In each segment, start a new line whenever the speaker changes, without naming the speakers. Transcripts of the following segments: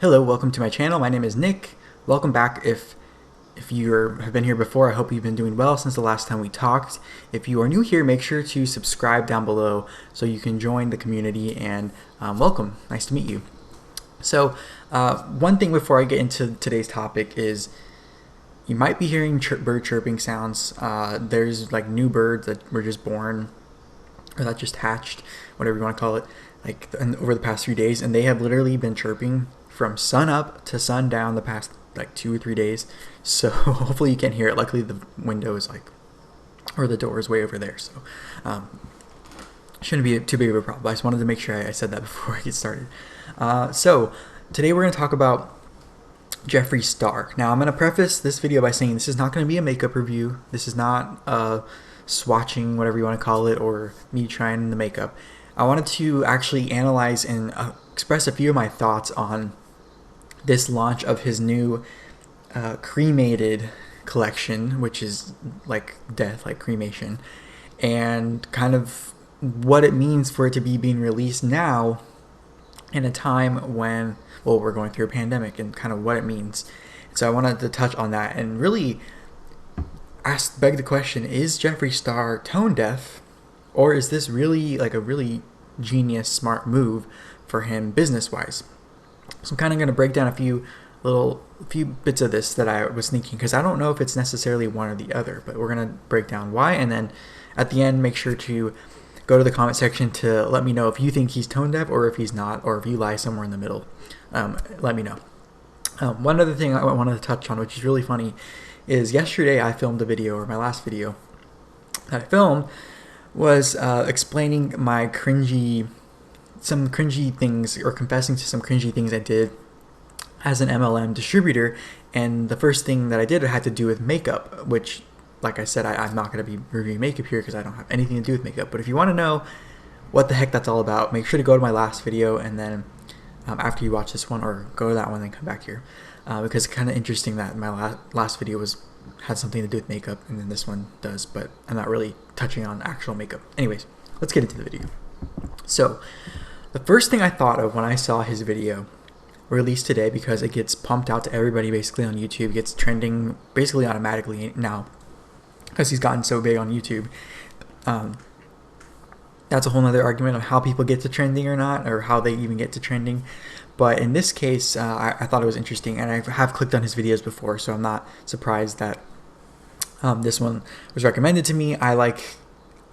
Hello, welcome to my channel. My name is Nick. Welcome back. If you have been here before, I hope you've been doing well since the last time we talked. If you are new here, make sure to subscribe down below so you can join the community, and welcome. Nice to meet you. So one thing before I get into today's topic is you might be hearing bird chirping sounds. There's like new birds that were just born or that just hatched, whatever you want to call it, like over the past few days, and they have literally been chirping from sun up to sundown the past like 2 or 3 days. So hopefully you can hear it. Luckily the window is like, or the door is way over there, so shouldn't be too big of a problem. I just wanted to make sure I said that before I get started. So today we're going to talk about Jeffree Star. Now I'm going to preface this video by saying this is not going to be a makeup review. This is not swatching, whatever you want to call it, or me trying the makeup. I wanted to actually analyze and express a few of my thoughts on this launch of his new Cremated collection, which is like death, like cremation, and kind of what it means for it to be being released now in a time when, well, we're going through a pandemic, and kind of what it means. So I wanted to touch on that and really beg the question, is Jeffree Star tone deaf, or is this really like a really genius, smart move for him business-wise? So I'm kind of going to break down a few bits of this that I was thinking, because I don't know if it's necessarily one or the other, but we're going to break down why, and then at the end make sure to go to the comment section to let me know if you think he's tone deaf or if he's not, or if you lie somewhere in the middle. Let me know. One other thing I wanted to touch on, which is really funny, is yesterday I filmed a video, or my last video that I filmed was explaining my some cringy things, or confessing to some cringy things I did as an MLM distributor. And the first thing that I did had to do with makeup, which, like I said, I'm not going to be reviewing makeup here because I don't have anything to do with makeup. But if you want to know what the heck that's all about, make sure to go to my last video, and then after you watch this one, or go to that one, then come back here, because it's kind of interesting that my last video had something to do with makeup, and then this one does, but I'm not really touching on actual makeup. Anyways, let's get into the video. So the first thing I thought of when I saw his video released today, because it gets pumped out to everybody basically on YouTube, gets trending basically automatically now because he's gotten so big on YouTube. That's a whole nother argument of how people get to trending or not, or how they even get to trending. But in this case, I thought it was interesting, and I have clicked on his videos before, so I'm not surprised that this one was recommended to me.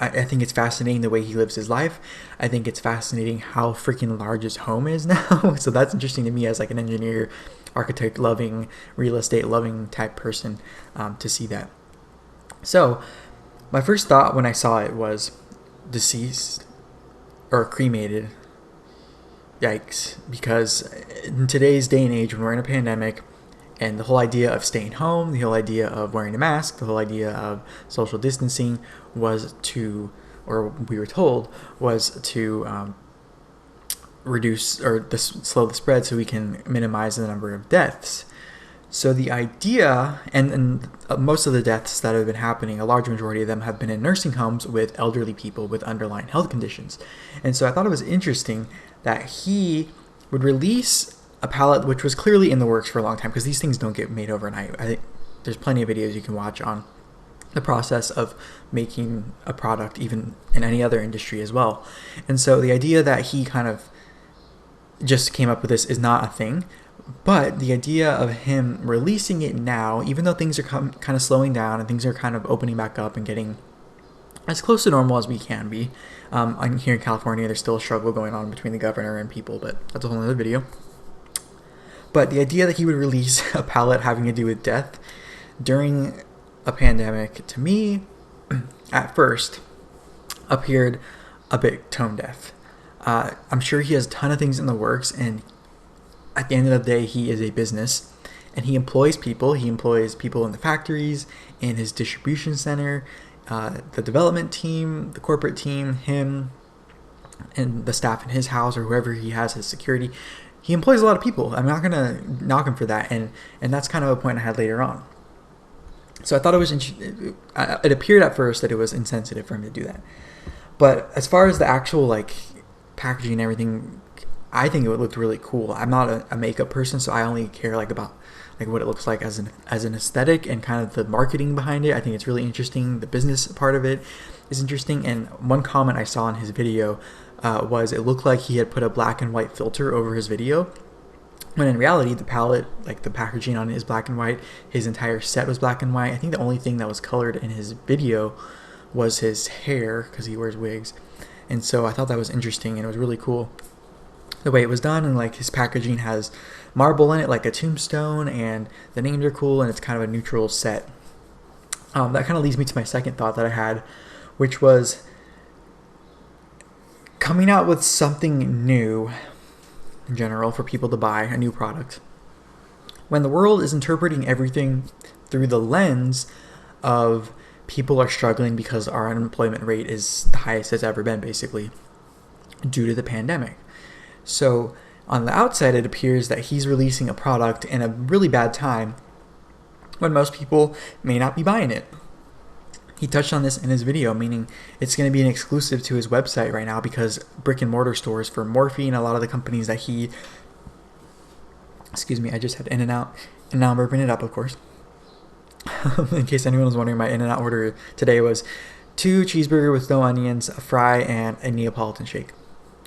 I think it's fascinating the way he lives his life. I think it's fascinating how freaking large his home is now. So that's interesting to me as like an engineer, architect loving, real estate loving type person, to see that. So my first thought when I saw it was deceased or cremated. Yikes. Because in today's day and age, when we're in a pandemic, and the whole idea of staying home, the whole idea of wearing a mask, the whole idea of social distancing was to, or we were told, was to reduce or slow the spread so we can minimize the number of deaths. So the idea, and most of the deaths that have been happening, a large majority of them have been in nursing homes with elderly people with underlying health conditions. And so I thought it was interesting that he would release a palette which was clearly in the works for a long time, because these things don't get made overnight. I think there's plenty of videos you can watch on the process of making a product, even in any other industry as well. And so the idea that he kind of just came up with this is not a thing, but the idea of him releasing it now, even though things are kind of slowing down and things are kind of opening back up and getting as close to normal as we can be. Here in California, there's still a struggle going on between the governor and people, but that's a whole other video. But the idea that he would release a palette having to do with death during a pandemic, to me, at first, appeared a bit tone deaf. I'm sure he has a ton of things in the works, and at the end of the day, he is a business, and he employs people. He employs people in the factories, in his distribution center, the development team, the corporate team, him, and the staff in his house, or whoever he has as security. He employs a lot of people. I'm not going to knock him for that, and that's kind of a point I had later on. So I thought it was it appeared at first that it was insensitive for him to do that. But as far as the actual like packaging and everything, I think it would look really cool. I'm not a makeup person, so I only care like about like what it looks like as an aesthetic and kind of the marketing behind it. I think it's really interesting. The business part of it is interesting. And one comment I saw in his video was it looked like he had put a black and white filter over his video, when in reality the palette, like the packaging on it, is black and white. His entire set was black and white. I think the only thing that was colored in his video was his hair, because he wears wigs. And so I thought that was interesting, and it was really cool the way it was done. And like his packaging has marble in it like a tombstone, and the names are cool, and it's kind of a neutral set. That kind of leads me to my second thought that I had, which was coming out with something new in general for people to buy a new product. When the world is interpreting everything through the lens of people are struggling because our unemployment rate is the highest it's ever been, basically, due to the pandemic. So on the outside, it appears that he's releasing a product in a really bad time when most people may not be buying it. He touched on this in his video, meaning it's going to be an exclusive to his website right now, because brick and mortar stores for Morphe and a lot of the companies that he, excuse me, I just had In-N-Out, and now I'm burping it up, of course. In case anyone was wondering, my In-N-Out order today was 2 cheeseburger with no onions, a fry, and a Neapolitan shake.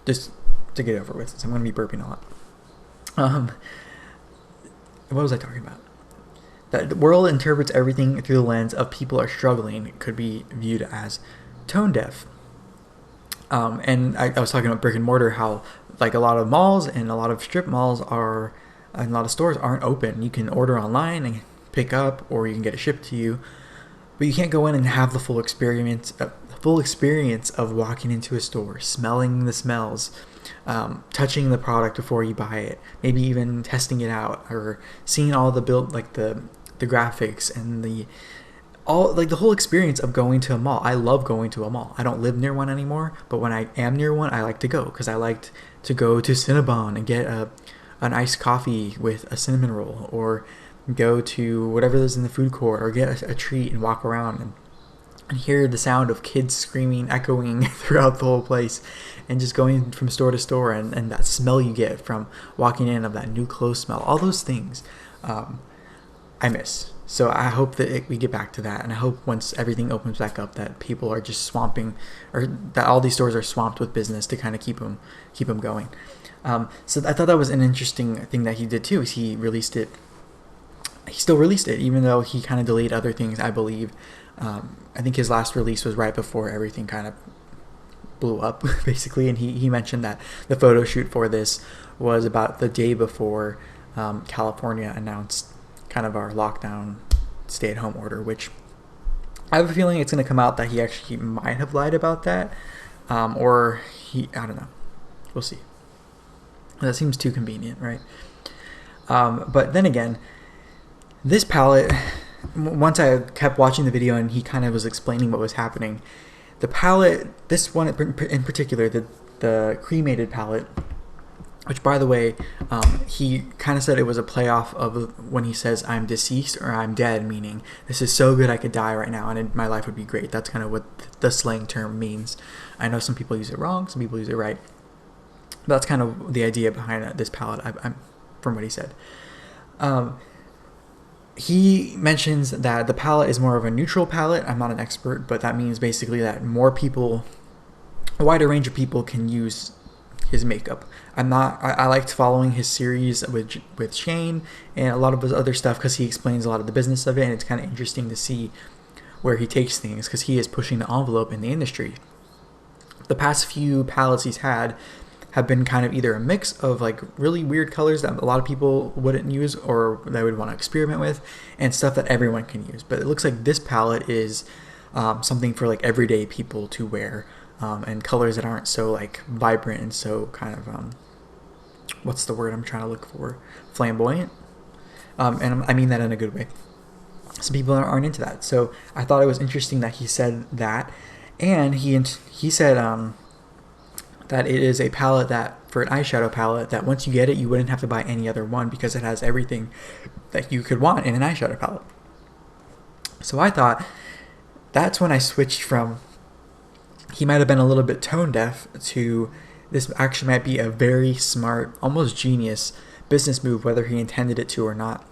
Just to get it over with, since I'm going to be burping a lot. What was I talking about? That the world interprets everything through the lens of people are struggling. It could be viewed as tone deaf. And I was talking about brick and mortar, how like a lot of malls and a lot of strip malls are, and a lot of stores aren't open. You can order online and pick up, or you can get it shipped to you, but you can't go in and have the full experience of walking into a store, smelling the smells, touching the product before you buy it, maybe even testing it out, or seeing all the build, like the graphics and the whole experience of going to a mall. I love going to a mall. I don't live near one anymore, but when I am near one, I like to go, because I liked to go to Cinnabon and get an iced coffee with a cinnamon roll, or go to whatever is in the food court, or get a treat and walk around and hear the sound of kids screaming, echoing throughout the whole place, and just going from store to store, and that smell you get from walking in, of that new clothes smell. All those things I miss. So I hope that we get back to that, and I hope once everything opens back up that people are just swamping, or that all these stores are swamped with business to kind of keep them going. So I thought that was an interesting thing that he did too, is he still released it, even though he kind of delayed other things, I believe. I think his last release was right before everything kind of blew up, basically, and he mentioned that the photo shoot for this was about the day before California announced kind of our lockdown stay-at-home order, which I have a feeling it's going to come out that he actually might have lied about that, or I don't know. We'll see. That seems too convenient, right? But then again, this palette, once I kept watching the video and he kind of was explaining what was happening, the palette, this one in particular, the Cremated palette, which, by the way, he kind of said it was a playoff of when he says I'm deceased or I'm dead, meaning this is so good I could die right now and my life would be great. That's kind of what the slang term means. I know some people use it wrong, some people use it right. But that's kind of the idea behind this palette, from what he said. He mentions that the palette is more of a neutral palette. I'm not an expert, but that means basically that more people, a wider range of people, can use his makeup. I liked following his series with Shane and a lot of his other stuff, because he explains a lot of the business of it, and it's kind of interesting to see where he takes things, because he is pushing the envelope in the industry. The past few palettes he's had have been kind of either a mix of like really weird colors that a lot of people wouldn't use or they would want to experiment with, and stuff that everyone can use. But it looks like this palette is something for like everyday people to wear, and colors that aren't so like vibrant and so kind of what's the word I'm trying to look for? Flamboyant. And I mean that in a good way. Some people aren't into that. So I thought it was interesting that he said that, and he said that it is a palette that, for an eyeshadow palette, that once you get it, you wouldn't have to buy any other one, because it has everything that you could want in an eyeshadow palette. So I thought that's when I switched from he might have been a little bit tone deaf to this actually might be a very smart, almost genius business move, whether he intended it to or not.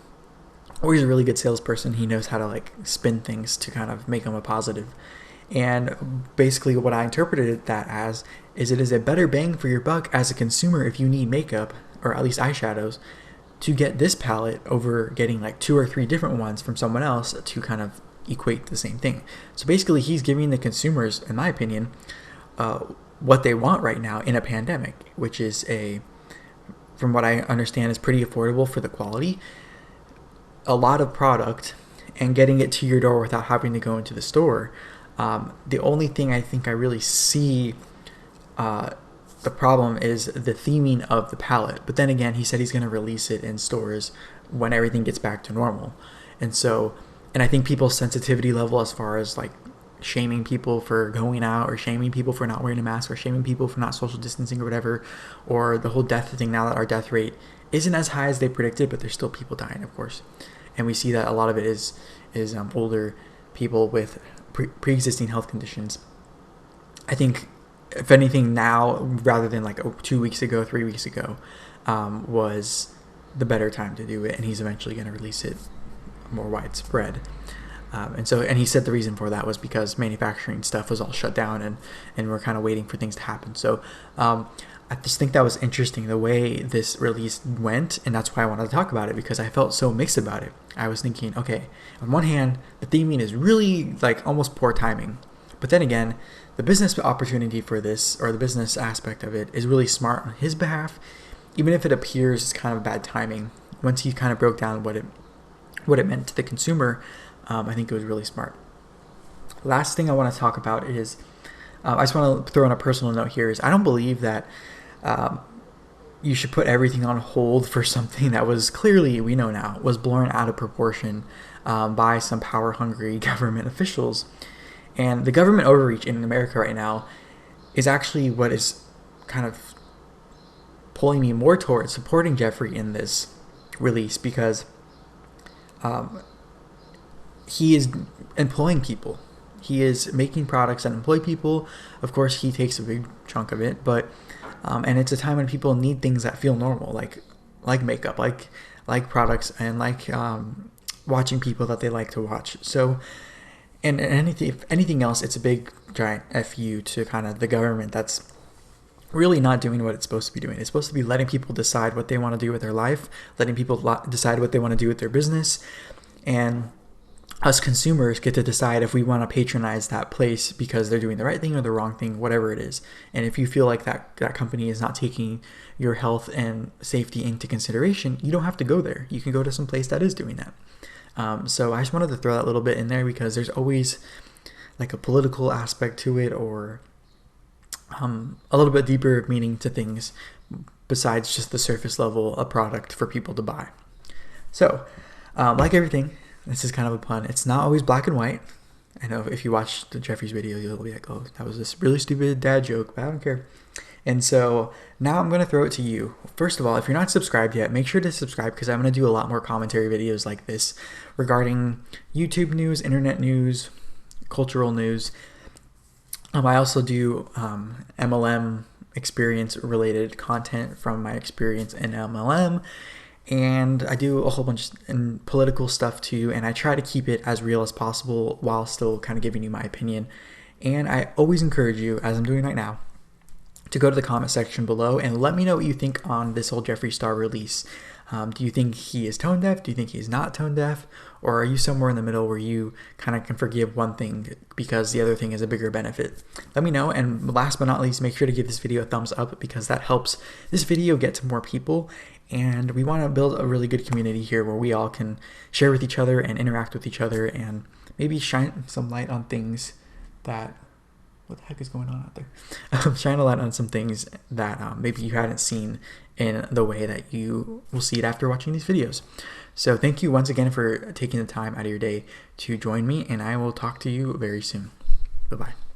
Or he's a really good salesperson. He knows how to like spin things to kind of make them a positive. And basically what I interpreted that as is it is a better bang for your buck as a consumer if you need makeup, or at least eyeshadows, to get this palette over getting like 2 or 3 different ones from someone else to kind of equate the same thing. So basically he's giving the consumers, in my opinion, what they want right now in a pandemic, which is from what I understand, is pretty affordable for the quality, a lot of product, and getting it to your door without having to go into the store. The only thing I think I really see the problem is the theming of the palette. But then again, he said he's going to release it in stores when everything gets back to normal. And I think people's sensitivity level as far as like shaming people for going out, or shaming people for not wearing a mask, or shaming people for not social distancing or whatever, or the whole death thing, now that our death rate isn't as high as they predicted, but there's still people dying, of course. And we see that a lot of it is older people with pre-existing health conditions. I think, if anything, now rather than like 2 weeks ago, 3 weeks ago, was the better time to do it, and he's eventually going to release it more widespread. And he said the reason for that was because manufacturing stuff was all shut down, and we're kind of waiting for things to happen. So I just think that was interesting the way this release went, and that's why I wanted to talk about it, because I felt so mixed about it. I was thinking, okay, on one hand, the theming is really like almost poor timing, but then again, the business opportunity for this, or the business aspect of it, is really smart on his behalf, even if it appears as kind of bad timing. Once he kind of broke down what it meant to the consumer, I think it was really smart. Last thing I want to talk about is, I just want to throw in a personal note here, is I don't believe that you should put everything on hold for something that was clearly, we know now, was blown out of proportion by some power-hungry government officials. And the government overreach in America right now is actually what is kind of pulling me more towards supporting Jeffree in this release, because he is employing people. He is making products that employ people. Of course, he takes a big chunk of it, but and it's a time when people need things that feel normal, like makeup, like products, and like watching people that they like to watch. So, and if anything else, it's a big giant FU to kind of the government that's really not doing what it's supposed to be doing. It's supposed to be letting people decide what they want to do with their life, letting people decide what they want to do with their business, and us consumers get to decide if we want to patronize that place because they're doing the right thing or the wrong thing, whatever it is. And if you feel like that company is not taking your health and safety into consideration, you don't have to go there. You can go to some place that is doing that. So I just wanted to throw that little bit in there, because there's always like a political aspect to it, or a little bit deeper meaning to things besides just the surface level of product for people to buy. So like everything, this is kind of a pun. It's not always black and white. I know if you watch the Jeffree's video, you'll be like, oh, that was this really stupid dad joke, but I don't care. And so now I'm going to throw it to you. First of all, if you're not subscribed yet, make sure to subscribe, because I'm going to do a lot more commentary videos like this regarding YouTube news, internet news, cultural news. I also do MLM experience related content from my experience in MLM. And I do a whole bunch in political stuff too, and I try to keep it as real as possible while still kind of giving you my opinion. And I always encourage you, as I'm doing right now, to go to the comment section below and let me know what you think on this whole Jeffree Star release. Do you think he is tone deaf? Do you think he's not tone deaf? Or are you somewhere in the middle where you kind of can forgive one thing because the other thing is a bigger benefit? Let me know. And last but not least, make sure to give this video a thumbs up, because that helps this video get to more people. And we want to build a really good community here where we all can share with each other and interact with each other, and maybe shine some light on things that, what the heck is going on out there? Shine a light on some things that maybe you hadn't seen in the way that you will see it after watching these videos. So thank you once again for taking the time out of your day to join me, and I will talk to you very soon. Bye-bye.